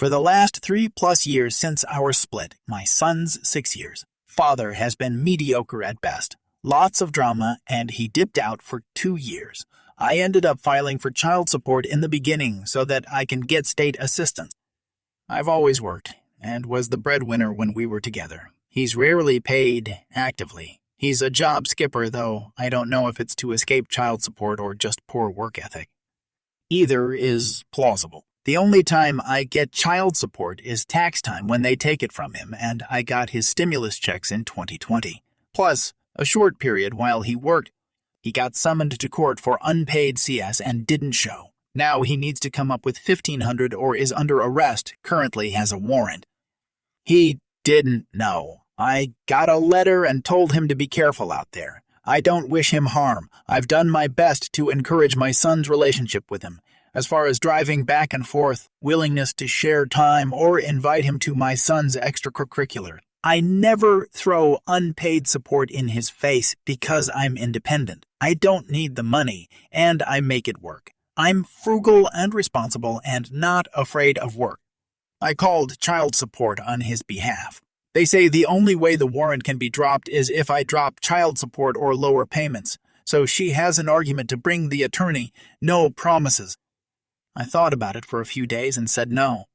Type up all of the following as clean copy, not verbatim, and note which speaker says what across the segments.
Speaker 1: For the last 3+ years since our split, my son's 6 years, father has been mediocre at best. Lots of drama, and he dipped out for 2 years. I ended up filing for child support in the beginning so that I can get state assistance. I've always worked, and was the breadwinner when we were together. He's rarely paid actively. He's a job skipper, though I don't know if it's to escape child support or just poor work ethic. Either is plausible. The only time I get child support is tax time when they take it from him, and I got his stimulus checks in 2020. Plus, a short period while he worked. He got summoned to court for unpaid CS and didn't show. Now he needs to come up with $1,500 or is under arrest, currently has a warrant. He didn't know. I got a letter and told him to be careful out there. I don't wish him harm. I've done my best to encourage my son's relationship with him. As far as driving back and forth, willingness to share time, or invite him to my son's extracurricular. I never throw unpaid support in his face because I'm independent. I don't need the money, and I make it work. I'm frugal and responsible and not afraid of work. I called child support on his behalf. They say the only way the warrant can be dropped is if I drop child support or lower payments. So she has an argument to bring the attorney, no promises. I thought about it for a few days and said no.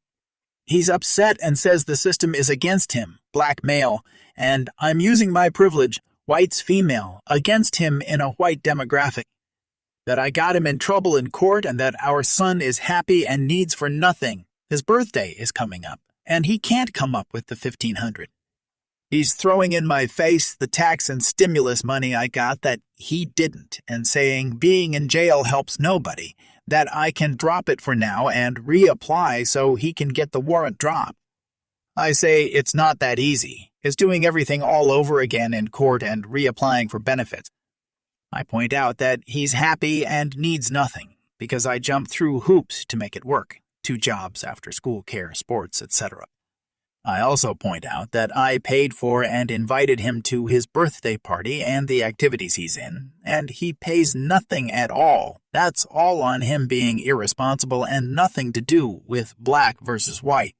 Speaker 1: He's upset and says the system is against him, black male, and I'm using my privilege, white's female, against him in a white demographic. That I got him in trouble in court and that our son is happy and needs for nothing. His birthday is coming up, and he can't come up with the $1,500. He's throwing in my face the tax and stimulus money I got that he didn't, and saying being in jail helps nobody, that I can drop it for now and reapply so he can get the warrant dropped. I say it's not that easy. It's doing everything all over again in court and reapplying for benefits. I point out that he's happy and needs nothing, because I jump through hoops to make it work. 2 jobs, after school care, sports, etc. I also point out that I paid for and invited him to his birthday party and the activities he's in, and he pays nothing at all. That's all on him being irresponsible and nothing to do with black versus white.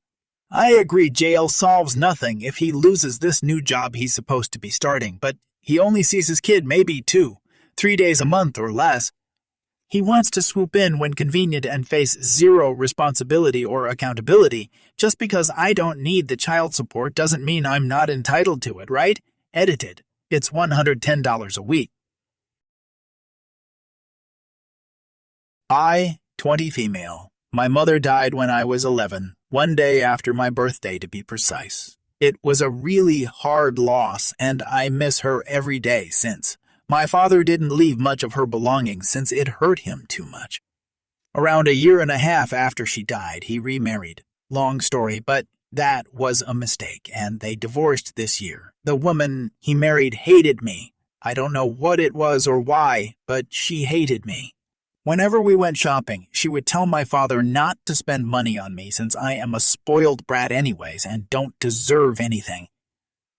Speaker 1: I agree jail solves nothing if he loses this new job he's supposed to be starting, but he only sees his kid maybe 2-3 days a month or less. He wants to swoop in when convenient and face zero responsibility or accountability. Just because I don't need the child support doesn't mean I'm not entitled to it, right? Edited. It's $110 a week. I, 20 female. My mother died when I was 11, one day after my birthday to be precise. It was a really hard loss, and I miss her every day since. My father didn't leave much of her belongings since it hurt him too much. Around 1.5 years after she died, he remarried. Long story, but that was a mistake, and they divorced this year. The woman he married hated me. I don't know what it was or why, but she hated me. Whenever we went shopping, she would tell my father not to spend money on me since I am a spoiled brat anyways and don't deserve anything.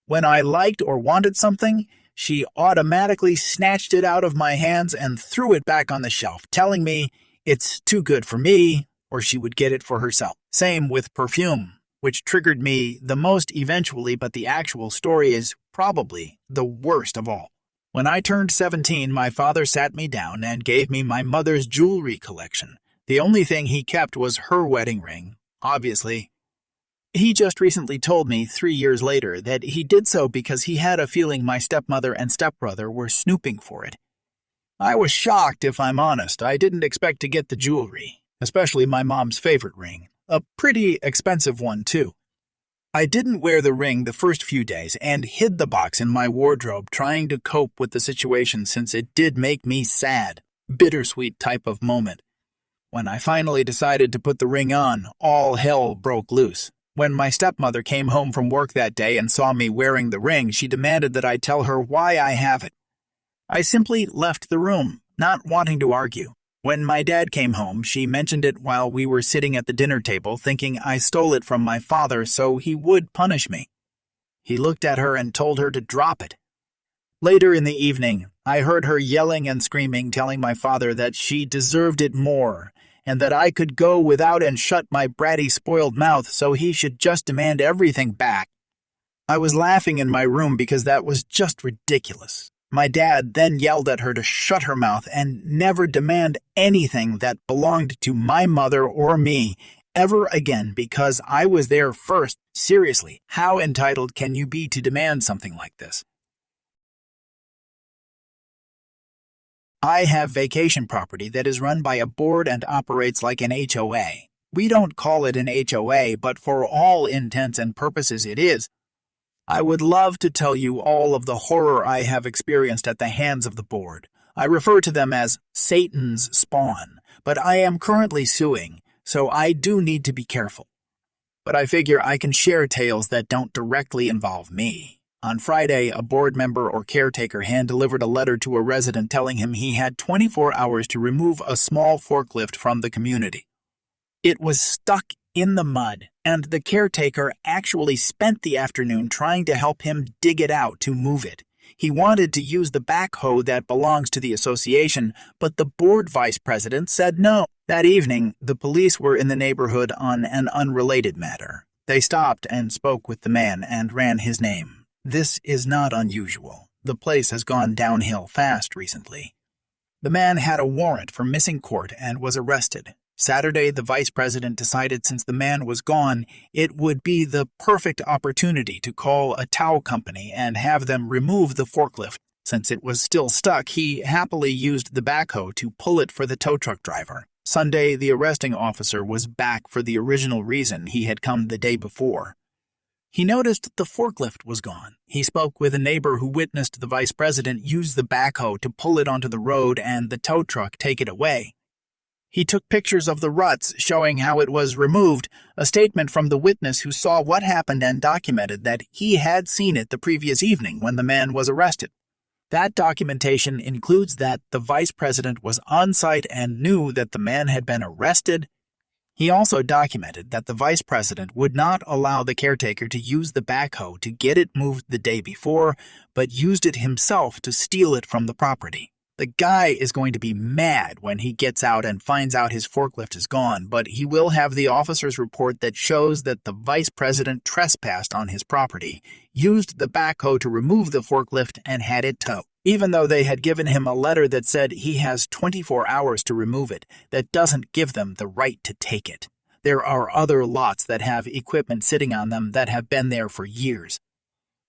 Speaker 1: When I liked or wanted something, she automatically snatched it out of my hands and threw it back on the shelf, telling me it's too good for me, or she would get it for herself. Same with perfume, which triggered me the most eventually, but the actual story is probably the worst of all. When I turned 17, my father sat me down and gave me my mother's jewelry collection. The only thing he kept was her wedding ring, obviously. He just recently told me 3 years later that he did so because he had a feeling my stepmother and stepbrother were snooping for it. I was shocked, if I'm honest. I didn't expect to get the jewelry, especially my mom's favorite ring. A pretty expensive one, too. I didn't wear the ring the first few days and hid the box in my wardrobe, trying to cope with the situation since it did make me sad. Bittersweet type of moment. When I finally decided to put the ring on, all hell broke loose. When my stepmother came home from work that day and saw me wearing the ring, she demanded that I tell her why I have it. I simply left the room, not wanting to argue. When my dad came home, she mentioned it while we were sitting at the dinner table, thinking I stole it from my father so he would punish me. He looked at her and told her to drop it. Later in the evening, I heard her yelling and screaming, telling my father that she deserved it more, and that I could go without and shut my bratty spoiled mouth, so he should just demand everything back. I was laughing in my room because that was just ridiculous. My dad then yelled at her to shut her mouth and never demand anything that belonged to my mother or me ever again because I was there first. Seriously, how entitled can you be to demand something like this? I have vacation property that is run by a board and operates like an HOA. We don't call it an HOA, but for all intents and purposes it is. I would love to tell you all of the horror I have experienced at the hands of the board. I refer to them as Satan's spawn, but I am currently suing, so I do need to be careful. But I figure I can share tales that don't directly involve me. On Friday, a board member or caretaker hand-delivered a letter to a resident telling him he had 24 hours to remove a small forklift from the community. It was stuck in the mud, and the caretaker actually spent the afternoon trying to help him dig it out to move it. He wanted to use the backhoe that belongs to the association, but the board vice president said no. That evening, the police were in the neighborhood on an unrelated matter. They stopped and spoke with the man and ran his name. This is not unusual. The place has gone downhill fast recently. The man had a warrant for missing court and was arrested. Saturday, the vice president decided since the man was gone, it would be the perfect opportunity to call a tow company and have them remove the forklift. Since it was still stuck, he happily used the backhoe to pull it for the tow truck driver. Sunday, the arresting officer was back for the original reason he had come the day before. He noticed the forklift was gone. He spoke with a neighbor who witnessed the vice president use the backhoe to pull it onto the road and the tow truck take it away. He took pictures of the ruts showing how it was removed, a statement from the witness who saw what happened and documented that he had seen it the previous evening when the man was arrested. That documentation includes that the vice president was on site and knew that the man had been arrested. He also documented that the vice president would not allow the caretaker to use the backhoe to get it moved the day before, but used it himself to steal it from the property. The guy is going to be mad when he gets out and finds out his forklift is gone, but he will have the officer's report that shows that the vice president trespassed on his property, used the backhoe to remove the forklift, and had it towed. Even though they had given him a letter that said he has 24 hours to remove it, that doesn't give them the right to take it. There are other lots that have equipment sitting on them that have been there for years.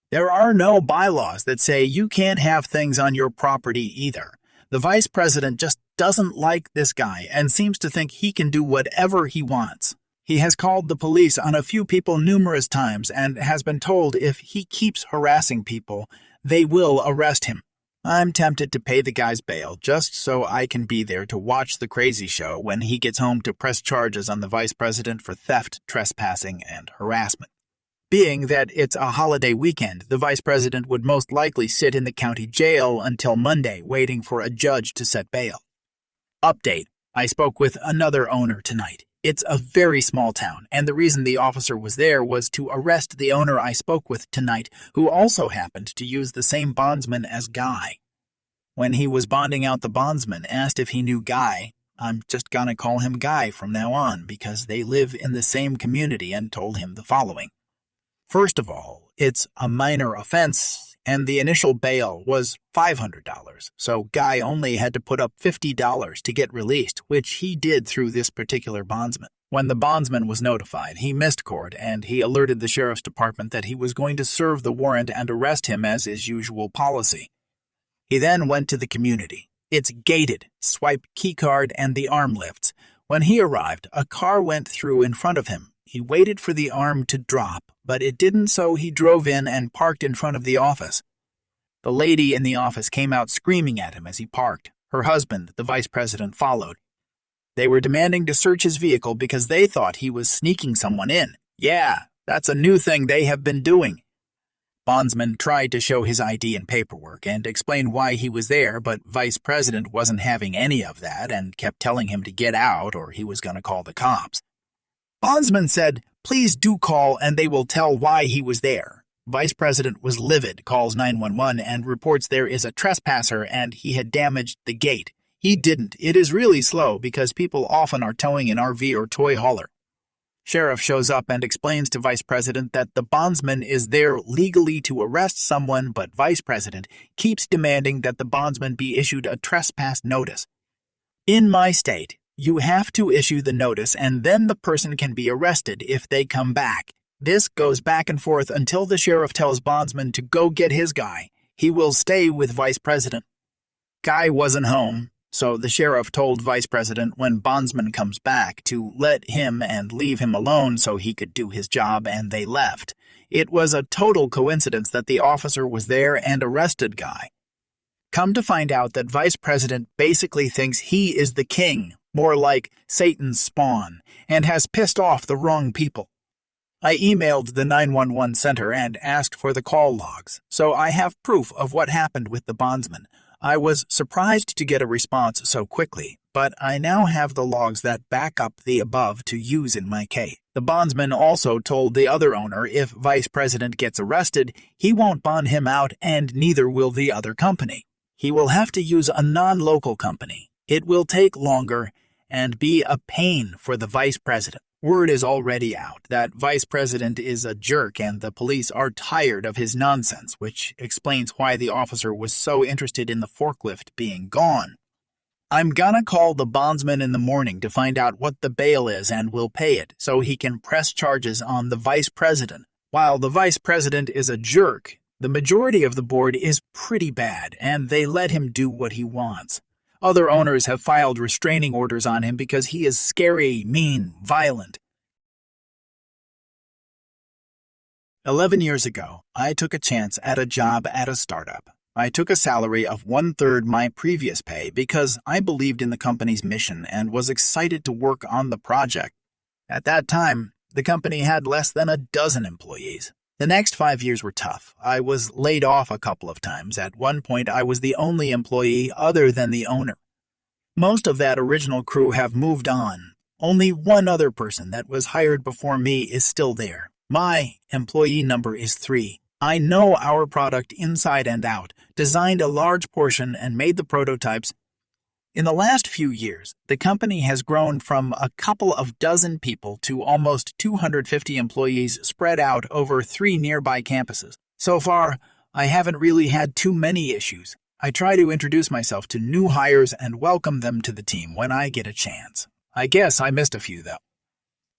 Speaker 1: There are no bylaws that say you can't have things on your property either. The vice president just doesn't like this guy and seems to think he can do whatever he wants. He has called the police on a few people numerous times and has been told if he keeps harassing people, they will arrest him. I'm tempted to pay the guy's bail just so I can be there to watch the crazy show when he gets home to press charges on the vice president for theft, trespassing, and harassment. Being that it's a holiday weekend, the vice president would most likely sit in the county jail until Monday, waiting for a judge to set bail. Update: I spoke with another owner tonight. It's a very small town, and the reason the officer was there was to arrest the owner I spoke with tonight, who also happened to use the same bondsman as Guy. When he was bonding out, the bondsman asked if he knew Guy. I'm just gonna call him Guy from now on because they live in the same community, and told him the following. First of all, it's a minor offense, and the initial bail was $500, so Guy only had to put up $50 to get released, which he did through this particular bondsman. When the bondsman was notified, he missed court, and he alerted the sheriff's department that he was going to serve the warrant and arrest him as is usual policy. He then went to the community. It's gated, swipe keycard, and the arm lifts. When he arrived, a car went through in front of him. He waited for the arm to drop, but it didn't, so he drove in and parked in front of the office. The lady in the office came out screaming at him as he parked. Her husband, the vice president, followed. They were demanding to search his vehicle because they thought he was sneaking someone in. Yeah, that's a new thing they have been doing. Bondsman tried to show his ID and paperwork and explain why he was there, but vice president wasn't having any of that and kept telling him to get out or he was going to call the cops. Bondsman said, "Please do call and they will tell why he was there." Vice President was livid, calls 911 and reports there is a trespasser and he had damaged the gate. He didn't. It is really slow because people often are towing an RV or toy hauler. Sheriff shows up and explains to Vice President that the bondsman is there legally to arrest someone, but Vice President keeps demanding that the bondsman be issued a trespass notice. In my state, you have to issue the notice and then the person can be arrested if they come back. This goes back and forth until the sheriff tells bondsman to go get his guy. He will stay with Vice President. Guy wasn't home, so the sheriff told Vice President when bondsman comes back to let him and leave him alone so he could do his job, and they left. It was a total coincidence that the officer was there and arrested Guy. Come to find out that Vice President basically thinks he is the king, more like Satan's spawn, and has pissed off the wrong people. I emailed the 911 center and asked for the call logs, so I have proof of what happened with the bondsman. I was surprised to get a response so quickly, but I now have the logs that back up the above to use in my case. The bondsman also told the other owner if Vice President gets arrested, he won't bond him out and neither will the other company. He will have to use a non-local company. It will take longer and be a pain for the Vice President. Word is already out that Vice President is a jerk and the police are tired of his nonsense, which explains why the officer was so interested in the forklift being gone. I'm gonna call the bondsman in the morning to find out what the bail is and will pay it so he can press charges on the Vice President. While the Vice President is a jerk, the majority of the board is pretty bad and they let him do what he wants. Other owners have filed restraining orders on him because he is scary, mean, violent. 11 years ago, I took a chance at a job at a startup. I took a salary of 1/3 my previous pay because I believed in the company's mission and was excited to work on the project. At that time, the company had less than a dozen employees. The next 5 years were tough. I was laid off a couple of times. At one point, I was the only employee other than the owner. Most of that original crew have moved on. Only one other person that was hired before me is still there. My employee number is 3. I know our product inside and out, designed a large portion and made the prototypes. In the last few years, the company has grown from a couple of dozen people to almost 250 employees spread out over 3 nearby campuses. So far, I haven't really had too many issues. I try to introduce myself to new hires and welcome them to the team when I get a chance. I guess I missed a few, though.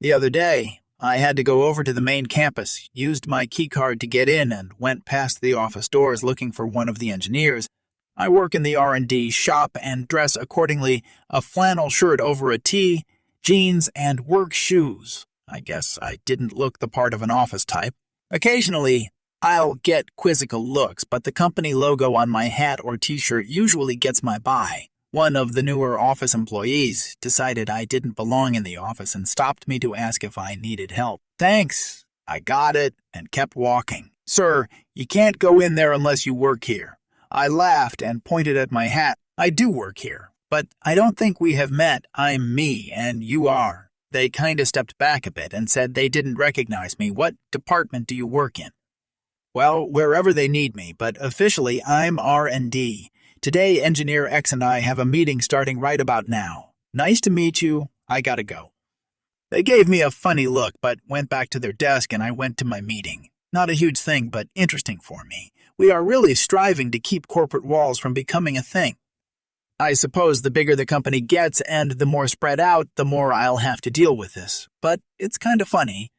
Speaker 1: The other day, I had to go over to the main campus, used my keycard to get in, and went past the office doors looking for one of the engineers. I work in the R&D shop and dress accordingly, a flannel shirt over a tee, jeans, and work shoes. I guess I didn't look the part of an office type. Occasionally, I'll get quizzical looks, but the company logo on my hat or t-shirt usually gets my buy. One of the newer office employees decided I didn't belong in the office and stopped me to ask if I needed help. Thanks. I got it and kept walking. Sir, you can't go in there unless you work here. I laughed and pointed at my hat. I do work here, but I don't think we have met. I'm me and you are. They kinda stepped back a bit and said they didn't recognize me. What department do you work in? Well, wherever they need me, but officially I'm R&D. Today, Engineer X and I have a meeting starting right about now. Nice to meet you. I gotta go. They gave me a funny look, but went back to their desk and I went to my meeting. Not a huge thing, but interesting for me. We are really striving to keep corporate walls from becoming a thing. I suppose the bigger the company gets and the more spread out, the more I'll have to deal with this. But it's kind of funny.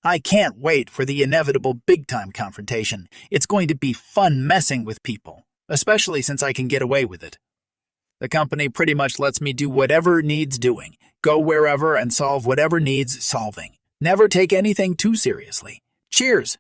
Speaker 1: I can't wait for the inevitable big-time confrontation. It's going to be fun messing with people, especially since I can get away with it. The company pretty much lets me do whatever needs doing, go wherever and solve whatever needs solving. Never take anything too seriously. Cheers!